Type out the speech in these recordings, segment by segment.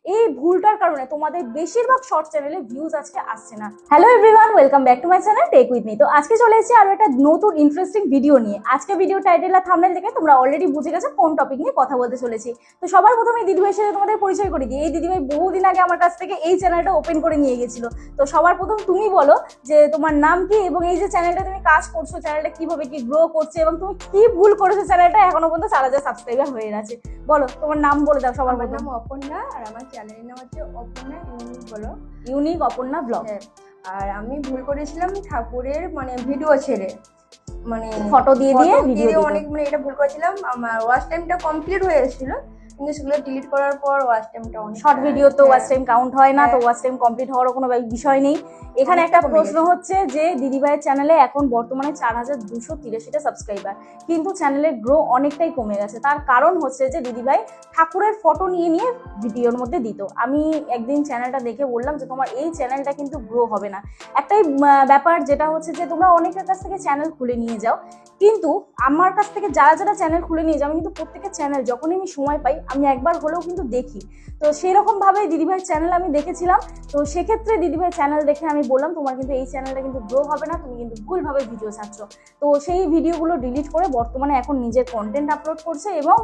এই ভুলটার কারণে তোমাদের বেশিরভাগ শর্ট চ্যানেলে ভিউজ আজকে আসছে না। Hello everyone, welcome back to my channel Tech With Me. তো আজকে চলে এসেছি আরো একটা নতুন ইন্টারেস্টিং ভিডিও নিয়ে। আজকে ভিডিও টাইটেল আর থাম্বনেল দেখে তোমরা অলরেডি বুঝে গেছো কোন টপিক নিয়ে কথা বলতে চলেছি। তো সবার প্রথমে দিদিভাইয়ের সাথে তোমাদের পরিচয় করে দিই। এই দিদিভাই বহুদিন আগে আমার কাছ থেকে এই চ্যানেলটা ওপেন করে নিয়ে গেছিল। তো সবার প্রথম তুমি বলো যে তোমার নাম কি এবং এই যে চ্যানেলটা তুমি কাজ করছো, চ্যানেলটা কিভাবে কি গ্রো করছে এবং তুমি কি ভুল করেছো চ্যানেলটা এখনো পর্যন্ত 4,000 সাবস্ক্রাইবার হয়ে আছে। বলো, তোমার নাম বলে দাও সবার প্রথম। নাম অপর্ণা আর আমার চ্যানেলের নাম হচ্ছে অপর্ণা ইউনিক বলো, ইউনিক অপর্ণা ব্লগ। আর আমি ভুল করেছিলাম ঠাকুরের ভিডিও ছেড়ে ফটো দিয়ে ভিডিও অনেক এটা ভুল করেছিলাম। আমার ওয়াচ টাইমটা কমপ্লিট হয়ে এসেছিল, কিন্তু সেগুলো ডিলিট করার পর ওয়াচ টাইমটা অনেক শর্ট ভিডিও তো ওয়াচ টাইম কাউন্ট হয় না, তো ওয়াচ টাইম কমপ্লিট হওয়ার কোনো বিষয় নেই। এখানে একটা প্রশ্ন হচ্ছে যে দিদিভাইয়ের চ্যানেলে এখন বর্তমানে 4,283টা সাবস্ক্রাইবার, কিন্তু চ্যানেলের গ্রো অনেকটাই কমে গেছে। তার কারণ হচ্ছে যে দিদিভাই ঠাকুরের ফটো নিয়ে নিয়ে ভিডিওর মধ্যে দিত। আমি একদিন চ্যানেলটা দেখে বললাম যে তোমার এই চ্যানেলটা কিন্তু গ্রো হবে না। একটাই ব্যাপার যেটা হচ্ছে যে তোমরা অনেকের কাছ থেকে চ্যানেল খুলে নিয়ে যাও, কিন্তু আমার কাছ থেকে যারা যারা চ্যানেল খুলে নিয়ে যাও আমি কিন্তু প্রত্যেকের চ্যানেল যখনই আমি সময় পাই আমি একবার হলেও কিন্তু দেখি। তো সেই রকমভাবে দিদিভাইয়ের চ্যানেল আমি দেখেছিলাম। তো সেক্ষেত্রে দিদিভাইয়ের চ্যানেল দেখে আমি বললাম তোমার কিন্তু এই চ্যানেলটা কিন্তু গ্রো হবে না, তুমি কিন্তু ভুলভাবে ভিডিও ছাড়ছো। তো সেই ভিডিওগুলো ডিলিট করে বর্তমানে এখন নিজের কন্টেন্ট আপলোড করছে এবং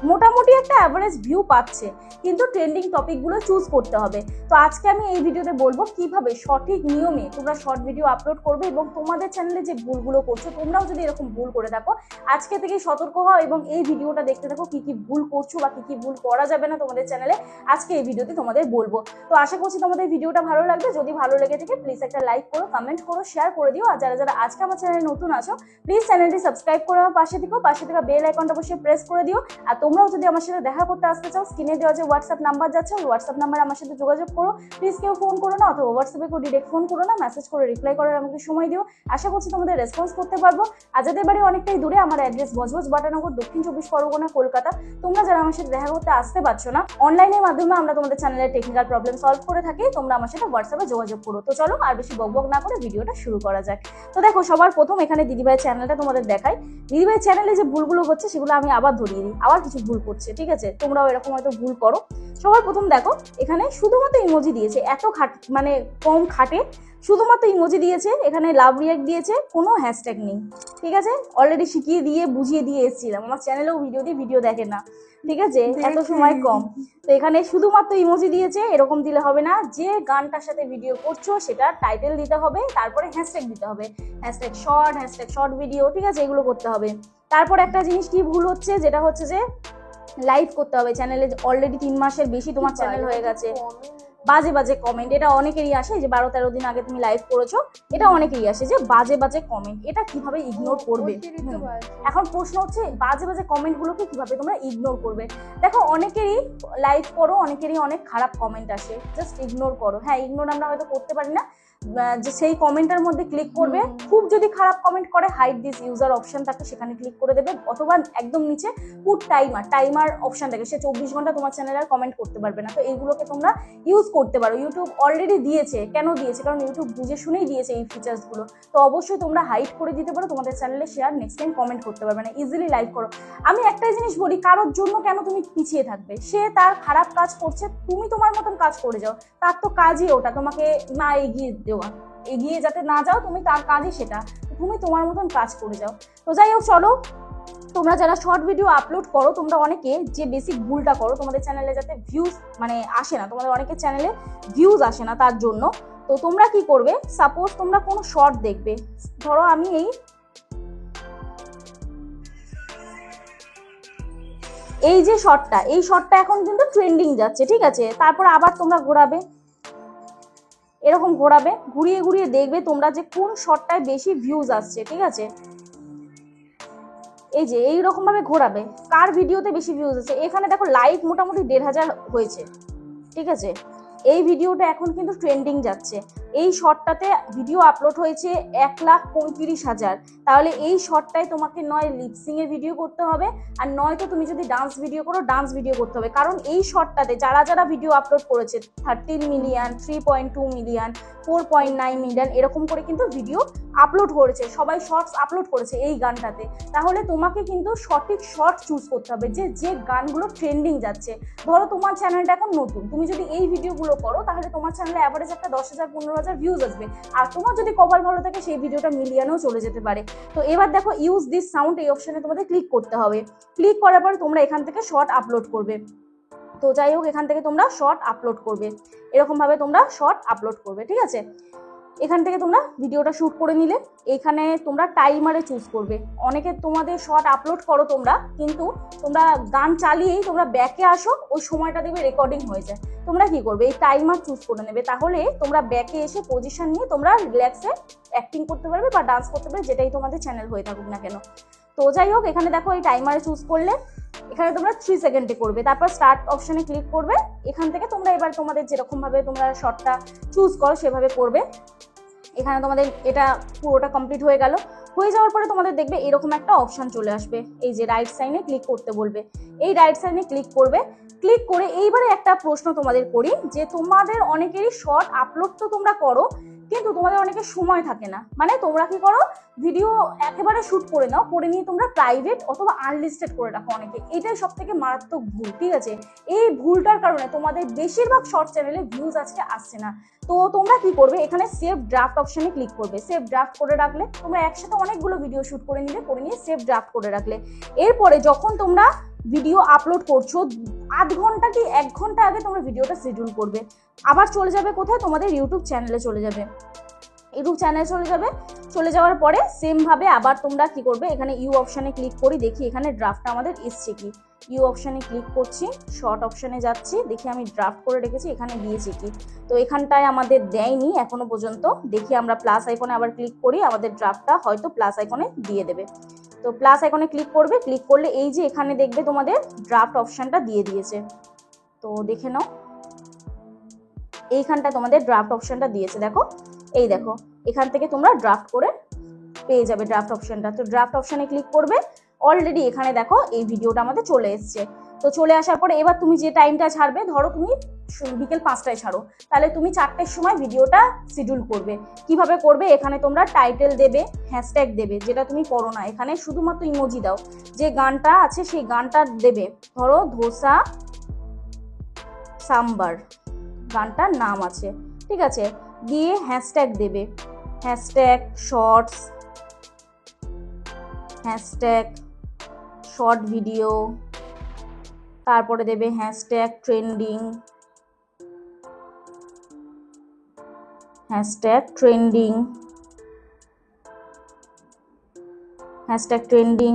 মোটামুটি একটা অ্যাভারেজ ভিউ পাচ্ছে, কিন্তু ট্রেন্ডিং টপিকগুলো চুজ করতে হবে। তো আজকে আমি এই ভিডিওতে বলবো কিভাবে সঠিক নিয়মে তোমরা শর্ট ভিডিও আপলোড করবে এবং তোমাদের চ্যানেলে যে ভুলগুলো করছো তোমরাও যদি এরকম ভুল করে থাকো আজকে থেকে সতর্ক হও এবং এই ভিডিওটা দেখতে থাকো কি কি ভুল করছো বা কি কি ভুল করা যাবে না তোমাদের চ্যানেলে আজকে এই ভিডিওতে তোমাদের বলবো। তো আশা করছি তোমাদের ভিডিওটা ভালো লাগবে। যদি ভালো লেগে থাকে প্লিজ একটা লাইক করো, কমেন্ট করো, শেয়ার করে দিও। আর যারা যারা আজকে আমার চ্যানেলে নতুন আছো প্লিজ চ্যানেলটি সাবস্ক্রাইব করে আমার পাশে থেকে বেল আইকনটা বসে প্রেস করে দিও। আর তোমরাও যদি আমার সাথে দেখা করতে আসতে চাও স্ক্রিনে দেওয়া যে হোয়াটসঅ্যাপ নাম্বার যাচ্ছে ওই হোয়াটসঅ্যাপ নাম্বারে আমার সাথে যোগাযোগ করো। প্লিজ কেউ ফোন করো না, অথবা হোয়াটসঅ্যাপে কেউ ডিরেক্ট ফোন করো না, মেসেজ করে রিপ্লাই করার আমাকে সময় দিও। আশা করছি তোমাদের রেসপন্স করতে পারবো। আর যাদের বাড়ি অনেকটাই দূরে, আমার অ্যাড্রেস বজবজ বাটানগর, দক্ষিণ 24 পরগনা, কলকাতা। তোমরা যারা আমার সাথে দেখা করতে আসতে পারছো না, অনলাইনের মাধ্যমে আমরা তোমাদের চ্যানেলের টেকনিক্যাল প্রবলেম সলভ করে থাকি। তোমরা আমার সাথে হোয়াটসঅ্যাপে যোগাযোগ করো। তো চলো আর বেশি বকবক না করে ভিডিওটা শুরু করা যাক। তো দেখো, সবার প্রথম এখানে দিদিভাইয়ের চ্যানেলটা তোমাদের দেখাই। দিদিভাইয়ের চ্যানেলে যে ভুলগুলো হচ্ছে সেগুলো আমি আবার ধরিয়ে দিই, আবার কিছু ভুল করছে, ঠিক আছে? তোমরাও এরকম হয়তো ভুল করো। সবার প্রথম দেখো, এখানে শুধুমাত্র ইমোজি দিয়েছে, এত মানে কম খাটে শুধুমাত্র ইমোজি দিয়েছে, এখানে লাভ রিয়াক্ট দিয়েছে, কোনো হ্যাশট্যাগ নেই, ঠিক আছে? অলরেডি শিখিয়ে দিয়ে বুঝিয়ে দিয়ে এসেছিলাম, আমার চ্যানেলেও ভিডিও দেখে না, ঠিক আছে? এত সময় কম। তো এখানে শুধুমাত্র ইমোজি দিয়েছে, এরকম দিলে হবে না। যে গানটার সাথে ভিডিও করছো সেটা টাইটেল দিতে হবে, তারপরে হ্যাশট্যাগ দিতে হবে, হ্যাশট্যাগ শর্ট ভিডিও, ঠিক আছে? এগুলো করতে হবে। তারপর একটা জিনিস কি ভুল হচ্ছে, যেটা হচ্ছে যে লাইভ করতে হবে চ্যানেলে। অলরেডি 3 মাসের বেশি তোমার চ্যানেল হয়ে গেছে, বাজে বাজে কমেন্ট, এটা অনেকেরই আসে। যে 12-13 দিন আগে তুমি লাইভ করেছো, এটা অনেকেরই আসে যে বাজে বাজে কমেন্ট, এটা কিভাবে ইগনোর করবে? এখন প্রশ্ন হচ্ছে বাজে বাজে কমেন্ট গুলোকে কিভাবে তোমরা ইগনোর করবে। দেখো, অনেকেরই লাইভ করো, অনেকেরই অনেক খারাপ কমেন্ট আসে, জাস্ট ইগনোর করো। হ্যাঁ, ইগনোর আমরা হয়তো করতে পারি না, যে সেই কমেন্টের মধ্যে ক্লিক করবে। খুব যদি খারাপ কমেন্ট করে হাইড দিস ইউজার অপশন থাকে, সেখানে ক্লিক করে দেবে, অথবা একদম নিচে পুট টাইমার অপশন থাকে, সে 24 ঘন্টা তোমার চ্যানেলে আর কমেন্ট করতে পারবে না। তো এইগুলোকে তোমরা ইউজ করতে পারো। ইউটিউব অলরেডি দিয়েছে। কেন দিয়েছে? কারণ ইউটিউব বুঝে শুনেই দিয়েছে এই ফিচার্সগুলো। তো অবশ্যই তোমরা হাইড করে দিতে পারো, তোমাদের চ্যানেলে শেয়ার নেক্সট টাইম কমেন্ট করতে পারবে না, ইজিলি লাইভ করো। আমি একটাই জিনিস বলি, কারোর জন্য কেন তুমি পিছিয়ে থাকবে? সে তার খারাপ কাজ করছে, তুমি তোমার মতন কাজ করে যাও। তার তো কাজই ওটা, তোমাকে না এগিয়ে যাতে না যাও, তুমি তার কাজই সেটা, তুমি তোমার মতন কাজ করে যাও। তো যাই হোক, চলো, তোমরা যারা শর্ট ভিডিও আপলোড করো, তোমরা অনেকে যে বেসিক ভুলটা করো, তোমাদের চ্যানেলে যাতে ভিউজ আসে না, তোমাদের অনেকের চ্যানেলে ভিউজ আসে না তার জন্য। তো তোমরা কি করবে, সাপোজ তোমরা কোনো শর্ট দেখবে, ধরো আমি এই যে শর্টটা এখন কিন্তু ট্রেন্ডিং যাচ্ছে, ঠিক আছে? তারপর আবার তোমরা এরকম ঘোরাবে, ঘুরিয়ে ঘুরিয়ে দেখবে তোমরা যে কোন শর্টটায় বেশি ভিউজ আসছে, ঠিক আছে? এই যে এইরকম ভাবে ঘোরাবে কার ভিডিওতে বেশি ভিউজ আছে। এখানে দেখো লাইক মোটামুটি 1,500 হয়েছে, ঠিক আছে? এই ভিডিওটা এখন কিন্তু ট্রেন্ডিং যাচ্ছে। এই শর্টটাতে ভিডিও আপলোড হয়েছে 1,35,000। তাহলে এই শর্টটায় তোমাকে নয় লিপসিং এর ভিডিও করতে হবে, আর নয়তো তুমি যদি ডান্স ভিডিও করো ডান্স ভিডিও করতে হবে। কারণ এই শর্টটাতে যারা যারা ভিডিও আপলোড করেছে 13 মিলিয়ন, 3.2 মিলিয়ন, 4.9 মিলিয়ন এরকম করে কিন্তু ভিডিও আপলোড করেছে, সবাই শর্টস আপলোড করেছে এই গানটাতে। তাহলে তোমাকে কিন্তু সঠিক শর্ট চুজ করতে হবে যে যে গানগুলো ট্রেন্ডিং যাচ্ছে। ধরো তোমার চ্যানেলটা এখন নতুন, তুমি যদি এই ভিডিওগুলো করো তাহলে তোমার চ্যানেলে অ্যাভারেজ একটা 10,000 15,000 ভিউজ আসবে, আর তোমার যদি কপাল ভালো থাকে সেই ভিডিওটা মিলিয়নেও চলে যেতে পারে। তো এবার দেখো ইউজ দিস সাউন্ড এই অপশনে তোমাদের ক্লিক করতে হবে। ক্লিক করার পরে তোমরা এখান থেকে শর্ট আপলোড করবে। তো যাই হোক, এখান থেকে তোমরা শর্ট আপলোড করবে, এরকম ভাবে তোমরা শর্ট আপলোড করবে, ঠিক আছে। এখান থেকে তোমরা ভিডিওটা শুট করে নিলে এখানে তোমরা টাইমারে চুজ করবে। অনেকে তোমাদের শর্ট আপলোড করো তোমরা, কিন্তু তোমরা গান চালিয়েই তোমরা ব্যাকে আসো, ওই সময়টা দেখবে রেকর্ডিং হয়ে যায়। তোমরা কি করবে, এই টাইমার চুজ করে নেবে, তাহলে তোমরা ব্যাকে এসে পজিশন নিয়ে তোমরা রিল্যাক্সে অ্যাক্টিং করতে পারবে বা ডান্স করতে পারবে, যেটাই তোমাদের চ্যানেল হয়ে থাকুক না কেন। তো যাই হোক, এখানে দেখো এই টাইমারে চুজ করলে এখানে তোমরা 3 সেকেন্ডে করবে, তারপর স্টার্ট অপশনে ক্লিক করবে। এখান থেকে তোমরা এবার তোমাদের যেরকম ভাবে তোমরা শর্টটা চুজ করো সেভাবে করবে। এখানে তোমাদের এটা পুরোটা কমপ্লিট হয়ে গেল। হয়ে যাওয়ার পরে তোমাদের দেখবে এরকম একটা অপশন চলে আসবে, এই যে রাইট সাইনে ক্লিক করতে বলবে, এই রাইট সাইনে ক্লিক করবে। ক্লিক করে এইবারে একটা প্রশ্ন তোমাদের করি, যে তোমাদের অনেকেরই শর্ট আপলোড তো তোমরা করো, কিন্তু তোমাদের অনেকের সময় থাকে না। মানে তোমরা কি করো, ভিডিও একেবারে শুট করে নাও, করে নিয়ে তোমরা প্রাইভেট অথবা আনলিস্টেড করে রাখো অনেকে। এটাই সব থেকে মারাত্মক ভুল, ঠিক আছে। এই ভুলটার কারণে তোমাদের বেশিরভাগ শর্ট চ্যানেলে ভিউজ আজকে আসছে না। তো তোমরা কি করবে, এখানে সেভ ড্রাফট অপশনে ক্লিক করবে। সেভ ড্রাফট করে রাখলে তোমরা একসাথে অনেকগুলো ভিডিও শুট করে নিলে, করে নিয়ে সেভ ড্রাফট করে রাখলে। এরপরে যখন তোমরা ভিডিও আপলোড করছো 0.5 ঘন্টা কি 1 ঘন্টা আগে তোমরা ভিডিওটা শিডিউল করবে। আবার চলে যাবে কোথায়, তোমাদের ইউটিউব চ্যানেলে চলে যাবে। ইউটিউব চ্যানেলে চলে যাবে, চলে যাওয়ার পরে সেম ভাবে আবার তোমরা কি করবে, এখানে ইউ অপশনে ক্লিক করি, দেখি এখানে ড্রাফটটা আমাদের এসছে কি। ইউ অপশনে ক্লিক করছি, শর্ট অপশনে যাচ্ছি, দেখি আমি ড্রাফট করে রেখেছি, এখানে দিয়েছি কি। তো এখানটায় আমাদের দেয়নি এখনো পর্যন্ত, দেখি আমরা প্লাস আইকনে আবার ক্লিক করি, আমাদের ড্রাফটটা হয়তো প্লাস আইকনে দিয়ে দেবে। তো প্লাস আইকনে ক্লিক করবে, ক্লিক করলে এই যে এখানে দেখবে তোমাদের ড্রাফট অপশনটা দিয়ে দিয়েছে। তো দেখে নাও, এইখানটা তোমাদের ড্রাফট অপশনটা দিয়েছে, দেখো এই দেখো, এখান থেকে তোমরা ড্রাফট করে পেয়ে যাবে ড্রাফট অপশনটা। তো ড্রাফট অপশনে ক্লিক করবে, অলরেডি এখানে দেখো এই ভিডিওটা আমাদের চলে এসছে। তো চলে আসার পরে এবার তুমি যে টাইমটা ছাড়বে, ধরো তুমি বিকেল 5টায় ছাড়ো, তাহলে তুমি 4টের সময় ভিডিওটা শিডিউল করবে। কিভাবে করবে, এখানে তোমরা টাইটেল দেবে, হ্যাশট্যাগ দেবে, যেটা তুমি করো না, এখানে শুধুমাত্র ইমোজি দাও, যে গানটা আছে সেই গানটা দেবে। ধরো ধোসা সাম্বার গানটার নাম আছে, ঠিক আছে, দিয়ে হ্যাশট্যাগ দেবে, hashtag shorts, hashtag short video, তারপরে দেবে hashtag trending, hashtag trending, hashtag trending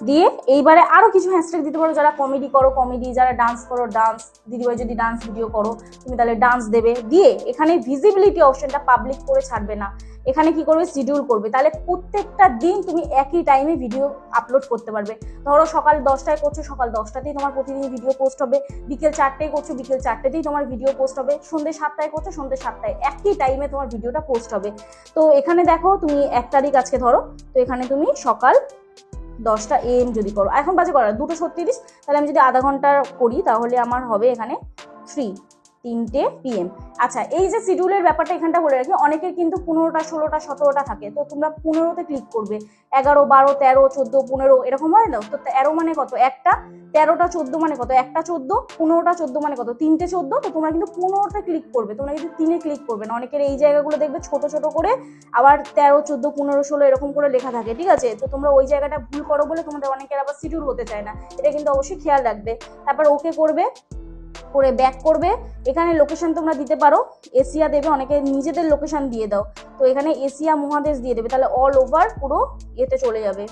দিয়ে এইবারে আরো কিছু হ্যাশট্যাগ দিতে পারো। যারা কমেডি করো কমেডি, যারা ডান্স করো ডান্স, দিদিভাই যদি ডান্স ভিডিও করো তুমি তাহলে ডান্স দেবে। দিয়ে এখানে ভিজিবিলিটি অপশনটা পাবলিক করে ছাড়বে না, এখানে কি করবে, শিডিউল করবে। তাহলে প্রত্যেকটা দিন তুমি একই টাইমে ভিডিও আপলোড করতে পারবে। ধরো সকাল 10টায় করছো, সকাল 10টাতেই তোমার প্রতিদিন ভিডিও পোস্ট হবে। বিকেল 4টায় করছো, বিকেল 4টাতেই তোমার ভিডিও পোস্ট হবে। সন্ধ্যে 7টায় করছো, সন্ধ্যে 7টায়, একই টাইমে তোমার ভিডিওটা পোস্ট হবে। তো এখানে দেখো তুমি 1 তারিখ আজকে ধরো, তো এখানে তুমি সকাল 10টা AM যদি করো, এখন বাজে করা 2:36, তাহলে আমি যদি আধা ঘন্টা করি তাহলে আমার হবে এখানে 3 PM। আচ্ছা, এই যে শিডিউলের ব্যাপারটা এখানটা বলে রাখি, অনেকের কিন্তু 15টা 16টা 17টা থাকে, তো তোমরা 15তে ক্লিক করবে। 11 12 13 14 15 এরকম হয় না তো। 13 মানে কত, একটা, 13টা 14 মানে কত, একটা 14, 15টা 14 মানে কত, 3টে 14। তো তোমরা কিন্তু 15তে ক্লিক করবে, তোমরা কিন্তু 3-এ ক্লিক করবে না। অনেকের এই জায়গাগুলো দেখবে ছোট ছোট করে, আবার 13 14 15 16 এরকম করে লেখা থাকে, ঠিক আছে। তো তোমরা ওই জায়গাটা ভুল করো বলে তোমাদের অনেকের আবার শিডিউল হতে চায় না, এটা কিন্তু অবশ্যই খেয়াল রাখবে। তারপর ওকে করবে, করে ব্যাক করবে। এখানে লোকেশন তোমরা দিতে পারো, এশিয়া দেবে, অনেকে নিজেদের লোকেশন দিয়ে দাও, তো এখানে এশিয়া মহাদেশ দিয়ে দেবে, তাহলে অল ওভার পুরো এতে চলে যাবে,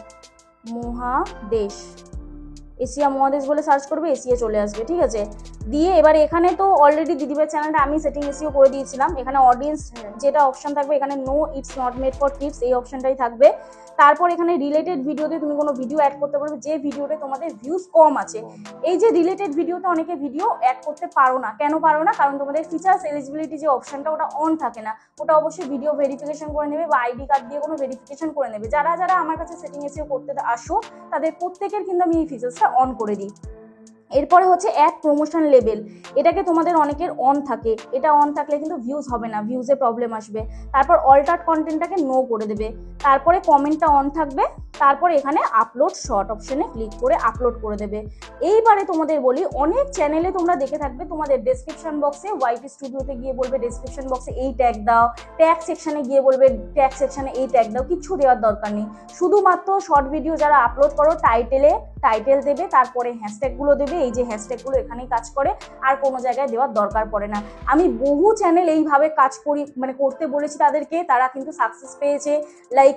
মহাদেশ, এশিয়া মহাদেশ বলে সার্চ করবে, এশিয়া চলে আসবে, ঠিক আছে। দিয়ে এবার এখানে তো অলরেডি দিদিভাই চ্যানেলটা আমি সেটিং এসিও করে দিয়েছিলাম। এখানে অডিয়েন্স যেটা অপশন থাকবে, এখানে no it's not made for kids এই অপশনটাই থাকবে। তারপর এখানে রিলেটেড ভিডিওতে তুমি কোনো ভিডিও অ্যাড করতে পারবে যে ভিডিওতে তোমাদের ভিউজ কম আছে। এই যে রিলেটেড ভিডিওতে অনেকে ভিডিও অ্যাড করতে পারো না, কেন পারো না? কারণ তোমাদের ফিচার্স এলিজিবিলিটি যে অপশনটা ওটা অন থাকে না। ওটা অবশ্যই ভিডিও ভেরিফিকেশন করে নেবে বা আইডি কার্ড দিয়ে কোনো ভেরিফিকেশন করে নেবে। যারা যারা আমার কাছে সেটিং এসিও করতে আসো তাদের প্রত্যেকের কিন্তু আমি এই ফিচার্সটা অন করে দিই। এরপরে হচ্ছে অ্যাড প্রমোশন লেবেল, এটাকে তোমাদের অনেকের অন থাকে, এটা অন থাকলে কিন্তু ভিউজ হবে না, ভিউজে প্রবলেম আসবে। তারপর অল্টার্ড কন্টেন্টটাকে নো করে দেবে। তারপরে কমেন্টটা অন থাকবে। তারপরে এখানে আপলোড শর্ট অপশনে ক্লিক করে আপলোড করে দেবে। এইবারে তোমাদের বলি, অনেক চ্যানেলে তোমরা দেখে থাকবে তোমাদের ডেসক্রিপশন বক্সে ওয়াইটি স্টুডিওতে গিয়ে বলবে ডেসক্রিপশন বক্সে এই ট্যাগ দাও, ট্যাগ সেকশনে গিয়ে বলবে ট্যাগ সেকশনে এই ট্যাগ দাও, কিছু দেওয়ার দরকার নেই। শুধুমাত্র শর্ট ভিডিও যারা আপলোড করো টাইটেল দেবে, তারপরে হ্যাশট্যাগুলো দেবে। এই যে হ্যাশট্যাগুলো এখানেই কাজ করে, আর কোনো জায়গায় দেওয়ার দরকার পড়ে না। আমি বহু চ্যানেল এইভাবে কাজ করি, মানে করতে বলেছি তাদেরকে, তারা কিন্তু সাকসেস পেয়েছে। লাইক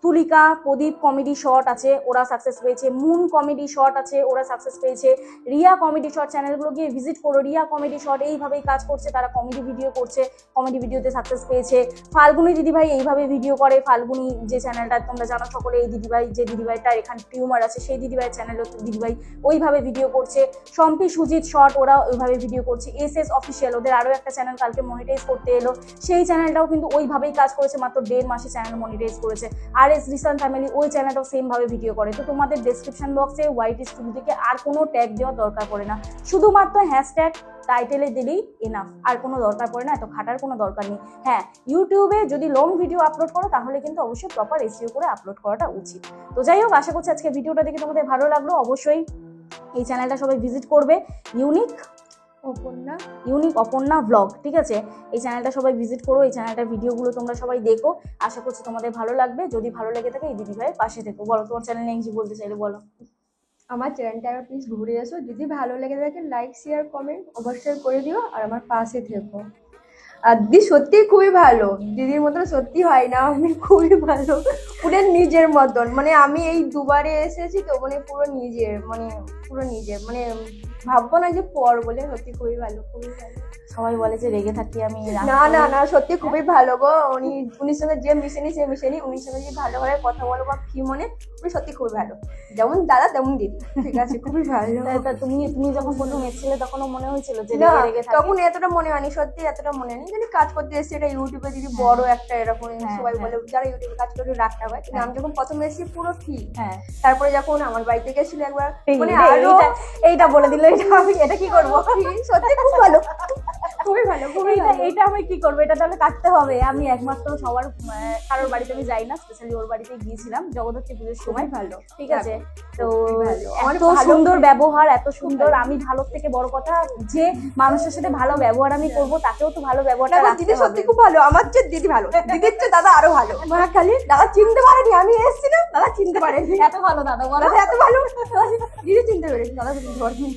তুলিকা প্রদীপ কমেডি শর্ট আছে, ওরা সাকসেস পেয়েছে। মুন কমেডি শর্ট আছে, ওরা সাকসেস পেয়েছে। রিয়া কমেডি শর্ট চ্যানেলগুলো গিয়ে ভিজিট করো, রিয়া কমেডি শর্ট এইভাবেই কাজ করছে, তারা কমেডি ভিডিও করছে, কমেডি ভিডিওতে সাকসেস পেয়েছে। ফাল্গুনি দিদিভাই এইভাবে ভিডিও করে, ফাল্গুনি যে চ্যানেলটা তোমরা জানো সকলে, এই দিদিভাই যে দিদিভাইটার এখানে টিউমার আছে সেই দিদিভাইয়ের চ্যানেলও দিদিভাই ওইভাবে ভিডিও করছে। শম্পি সুজিত শর্ট ওরা ওইভাবে ভিডিও করছে। এস অফিসিয়াল ওদের আরও একটা চ্যানেল কালকে মনিটাইজ করতে এলো, সেই চ্যানেলটাও কিন্তু ওইভাবেই কাজ করেছে, মাত্র 1.5 মাসে চ্যানেল মনিটাইজ করেছে। আর রিসান ফ্যামিলি ওই চ্যানেলটাও সেম ভাবে ভিডিও করে। তো তোমাদের ডেসক্রিপশন বক্সে ওয়াইটি স্টুডিও থেকে আর কোনো ট্যাগ দেওয়ার দরকার পড়ে না, শুধুমাত্র হ্যাশট্যাগ টাইটেলে দিলেই এনাফ, আর কোনো দরকার পড়ে না, এত খাটার কোনো দরকার নেই। হ্যাঁ, ইউটিউবে যদি লং ভিডিও আপলোড করো তাহলে কিন্তু অবশ্যই প্রপার এসইও করে আপলোড করাটা উচিত। তো যাই হোক, আশা করছি আজকে ভিডিওটা দেখে তোমাদের ভালো লাগলো। অবশ্যই এই চ্যানেলটা সবাই ভিজিট করবে, ইউনিক অপর্ণা ব্লগ, ঠিক আছে। এই চ্যানেলটা সবাই ভিজিট করো, এই চ্যানেলটার ভিডিওগুলো তোমরা সবাই দেখো, আশা করছি তোমাদের ভালো লাগবে। যদি ভালো লেগে থাকে এই দিদিভাইয়ের পাশে থেকো। বলো তোমার চ্যানেল নিয়ে কিছু বলতে চাইলে বলো। আমার চ্যানেলটা আবার প্লিজ ঘুরে এসো, যদি ভালো লেগে থাকে লাইক শেয়ার কমেন্ট অবশ্যই করে দিও, আর আমার পাশে থেকো। আর দিদি সত্যি খুবই ভালো, দিদির মতন সত্যি হয় না, আপনি খুবই ভালো, পুরো নিজের মতন। মানে আমি এই দুবারে এসেছি তো, মানে পুরো নিজের মানে ভাববো না যে পর বলে, সত্যি খুবই ভালো, খুবই ভালো। সবাই বলে যে রেগে থাকি আমি, না সত্যি খুবই ভালো গো। উনির সঙ্গে যে মিশেনি সে মিশেনি, উনির সঙ্গে যে ভালোভাবে কথা বলো বা কি মনে, উনি সত্যি খুবই ভালো, যেমন দাদা তেমন দিদি, ঠিক আছে, খুবই ভালো। তুমি যখন প্রথম এসেছিলে তখনও মনে হয়েছিল যে রেগে থাকি? তখন এতটা মনে হয়নি, সত্যি এতটা মনে হয়নি, যদি কাজ করতে এসেছি এটা ইউটিউবে যদি বড় একটা এরকম সবাই বলে যারা ইউটিউবে কাজ করে রাখতে হয়, কিন্তু আমি যখন প্রথম এসেছি পুরো ঠিক। হ্যাঁ, তারপরে যখন আমার বাড়িতে গেছিল একবার, মানে এইটা বলে দিল, এটা কি করবো? সত্যি খুব ভালো, খুবই ভালো, খুবই ভালো। এইটা আমি কি করবো? এটা তাহলে কাটতে হবে। আমি একমাত্র সবার কারোর বাড়িতে আমি যাই না, স্পেশালি ওর বাড়িতে গিয়েছিলাম জগদ্ধাত্রী পুজোর সময়। ভালো, ঠিক আছে। তো এত সুন্দর ব্যবহার, এত সুন্দর। আমি ভালো থেকে বড় কথা, যে মানুষের সাথে ভালো ব্যবহার আমি করবো তাকেও তো ভালো ব্যবহারটা রাখতে হবে। দিদি সত্যি খুব ভালো, আমার চেয়ে দিদি ভালো, দিদির চেয়ে দাদা আরো ভালো। খালি দাদা চিনতে পারেনি, আমি এসেছি না, দাদা চিনতে পারেনি, এত ভালো দাদা বলো, এত ভালো দিদি চিনতে পেরেছি, দাদা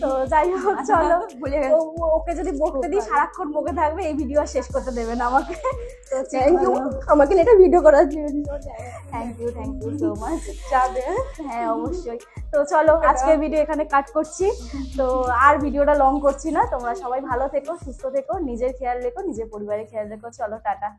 তো যাই হোক, চলো ভুলে গেল। ওকে যদি বকতে দিই সারাক্ষণ বকে থাকবে, এই ভিডিও শেষ করতে দেবে না আমাকে। তো থ্যাংক ইউ আমাকে এটা ভিডিও করার জন্য, থ্যাংক ইউ সো মাচ। যাবে, হ্যাঁ অবশ্যই। তো চলো আজকে ভিডিও এখানে কাট করছি, তো আর ভিডিওটা লং করছি না। তোমরা সবাই ভালো থেকো, সুস্থ থেকো, নিজের খেয়াল রেখো, নিজের পরিবারের খেয়াল রেখো। চলো টাটা।